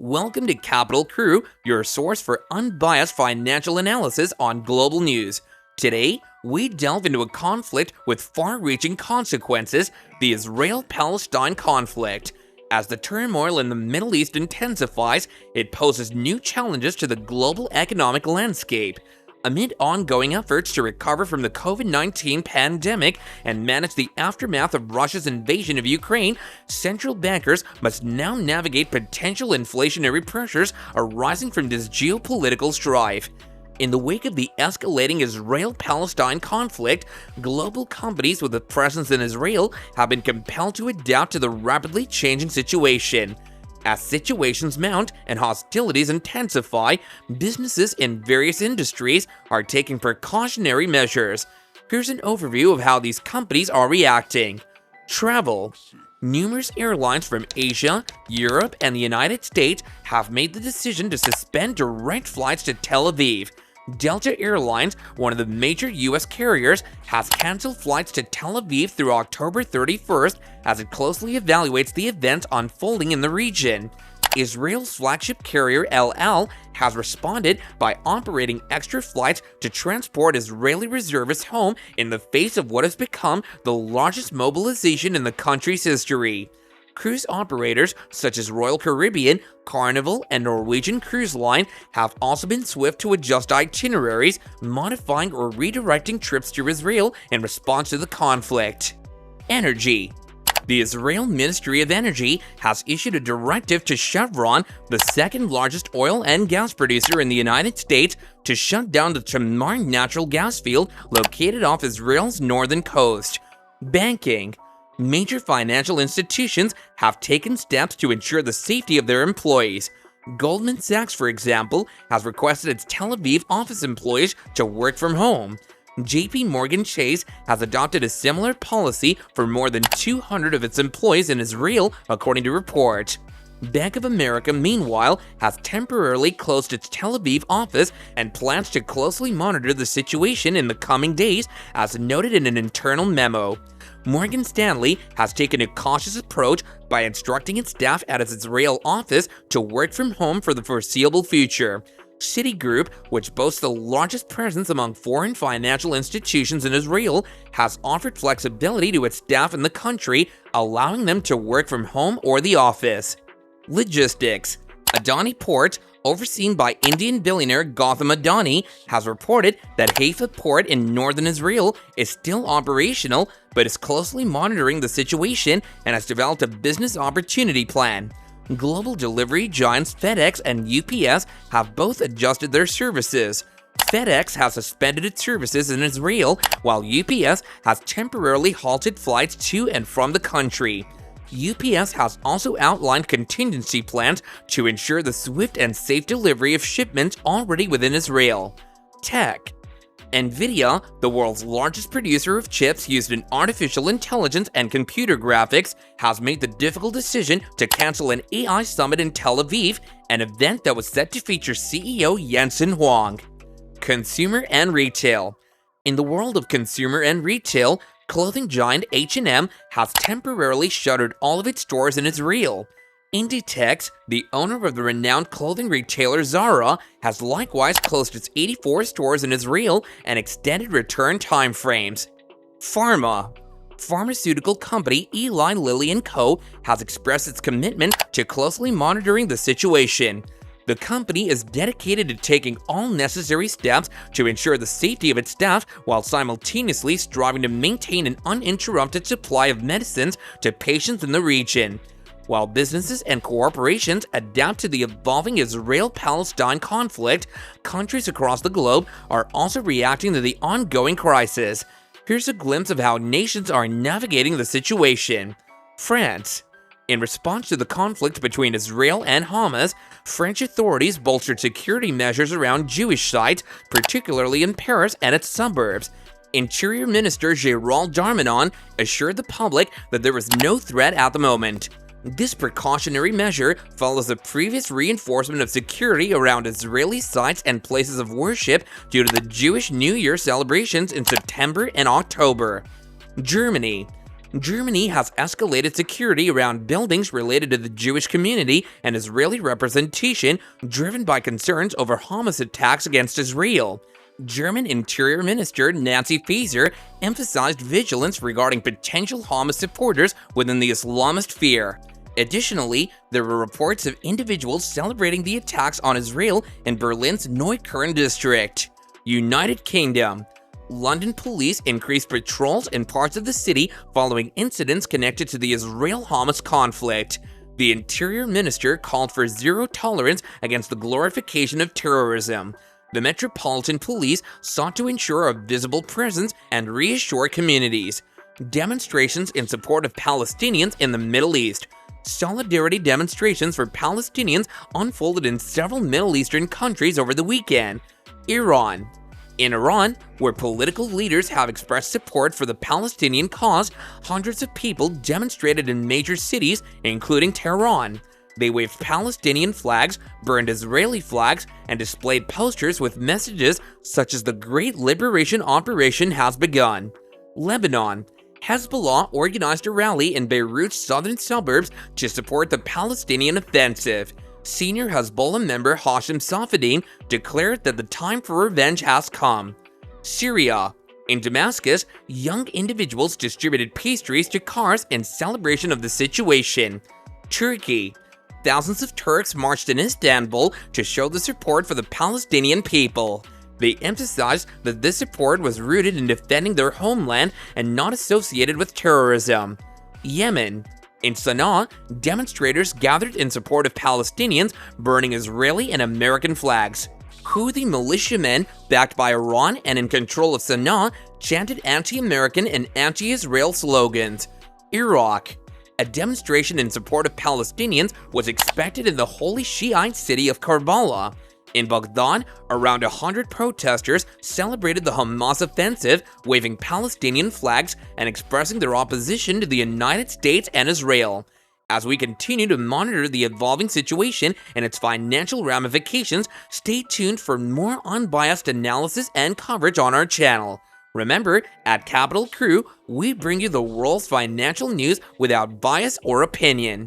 Welcome to Capital Crew, your source for unbiased financial analysis on global news. Today, we delve into a conflict with far-reaching consequences, the Israel-Palestine conflict. As the turmoil in the Middle East intensifies, it poses new challenges to the global economic landscape. Amid ongoing efforts to recover from the COVID-19 pandemic and manage the aftermath of Russia's invasion of Ukraine, central bankers must now navigate potential inflationary pressures arising from this geopolitical strife. In the wake of the escalating Israel-Palestine conflict, global companies with a presence in Israel have been compelled to adapt to the rapidly changing situation. As situations mount and hostilities intensify, businesses in various industries are taking precautionary measures. Here's an overview of how these companies are reacting. Travel. Numerous airlines from Asia, Europe, and the United States have made the decision to suspend direct flights to Tel Aviv. Delta Airlines, one of the major U.S. carriers, has canceled flights to Tel Aviv through October 31st as it closely evaluates the events unfolding in the region. Israel's flagship carrier El Al has responded by operating extra flights to transport Israeli reservists home in the face of what has become the largest mobilization in the country's history. Cruise operators such as Royal Caribbean, Carnival, and Norwegian Cruise Line have also been swift to adjust itineraries, modifying or redirecting trips to Israel in response to the conflict. Energy. The Israel Ministry of Energy has issued a directive to Chevron, the second largest oil and gas producer in the United States, to shut down the Tamar natural gas field located off Israel's northern coast. Banking. Major financial institutions have taken steps to ensure the safety of their employees. Goldman Sachs, for example, has requested its Tel Aviv office employees to work from home. JP Morgan Chase has adopted a similar policy for more than 200 of its employees in Israel, according to reports. Bank of America, meanwhile, has temporarily closed its Tel Aviv office and plans to closely monitor the situation in the coming days, as noted in an internal memo. Morgan Stanley has taken a cautious approach by instructing its staff at its Israel office to work from home for the foreseeable future. Citigroup, which boasts the largest presence among foreign financial institutions in Israel, has offered flexibility to its staff in the country, allowing them to work from home or the office. Logistics. Adani Port, overseen by Indian billionaire Gautam Adani, has reported that Haifa Port in northern Israel is still operational, but is closely monitoring the situation and has developed a business opportunity plan. Global delivery giants FedEx and UPS have both adjusted their services. FedEx has suspended its services in Israel, while UPS has temporarily halted flights to and from the country. UPS has also outlined contingency plans to ensure the swift and safe delivery of shipments already within Israel. Tech. NVIDIA, the world's largest producer of chips used in artificial intelligence and computer graphics, has made the difficult decision to cancel an AI summit in Tel Aviv, an event that was set to feature CEO Jensen Huang. Consumer and retail. In the world of consumer and retail, clothing giant H&M has temporarily shuttered all of its stores in Israel. Inditex, the owner of the renowned clothing retailer Zara, has likewise closed its 84 stores in Israel and extended return timeframes. Pharma. Pharmaceutical company Eli Lilly & Co. has expressed its commitment to closely monitoring the situation. The company is dedicated to taking all necessary steps to ensure the safety of its staff while simultaneously striving to maintain an uninterrupted supply of medicines to patients in the region. While businesses and corporations adapt to the evolving Israel-Palestine conflict, countries across the globe are also reacting to the ongoing crisis. Here's a glimpse of how nations are navigating the situation. France. In response to the conflict between Israel and Hamas, French authorities bolstered security measures around Jewish sites, particularly in Paris and its suburbs. Interior Minister Gérald Darmanin assured the public that there was no threat at the moment. This precautionary measure follows a previous reinforcement of security around Israeli sites and places of worship due to the Jewish New Year celebrations in September and October. Germany. Germany has escalated security around buildings related to the Jewish community and Israeli representation, driven by concerns over Hamas attacks against Israel. German Interior Minister Nancy Faeser emphasized vigilance regarding potential Hamas supporters within the Islamist sphere. Additionally, there were reports of individuals celebrating the attacks on Israel in Berlin's Neukölln district. United Kingdom. London police increased patrols in parts of the city following incidents connected to the Israel-Hamas conflict. The Interior Minister called for zero tolerance against the glorification of terrorism. The Metropolitan Police sought to ensure a visible presence and reassure communities. Demonstrations in support of Palestinians in the Middle East. Solidarity demonstrations for Palestinians unfolded in several Middle Eastern countries over the weekend. Iran. In Iran, where political leaders have expressed support for the Palestinian cause, hundreds of people demonstrated in major cities, including Tehran. They waved Palestinian flags, burned Israeli flags, and displayed posters with messages such as "The Great Liberation Operation has begun." Lebanon. Hezbollah organized a rally in Beirut's southern suburbs to support the Palestinian offensive. Senior Hezbollah member Hashim Safadine declared that the time for revenge has come. Syria. In Damascus, young individuals distributed pastries to cars in celebration of the situation. Turkey. Thousands of Turks marched in Istanbul to show the support for the Palestinian people. They emphasized that this support was rooted in defending their homeland and not associated with terrorism. Yemen. In Sana'a, demonstrators gathered in support of Palestinians, burning Israeli and American flags. Houthi militiamen, backed by Iran and in control of Sana'a, chanted anti-American and anti-Israel slogans. Iraq. A demonstration in support of Palestinians was expected in the holy Shiite city of Karbala. In Baghdad, around 100 protesters celebrated the Hamas offensive, waving Palestinian flags and expressing their opposition to the United States and Israel. As we continue to monitor the evolving situation and its financial ramifications, stay tuned for more unbiased analysis and coverage on our channel. Remember, at Capital Crew, we bring you the world's financial news without bias or opinion.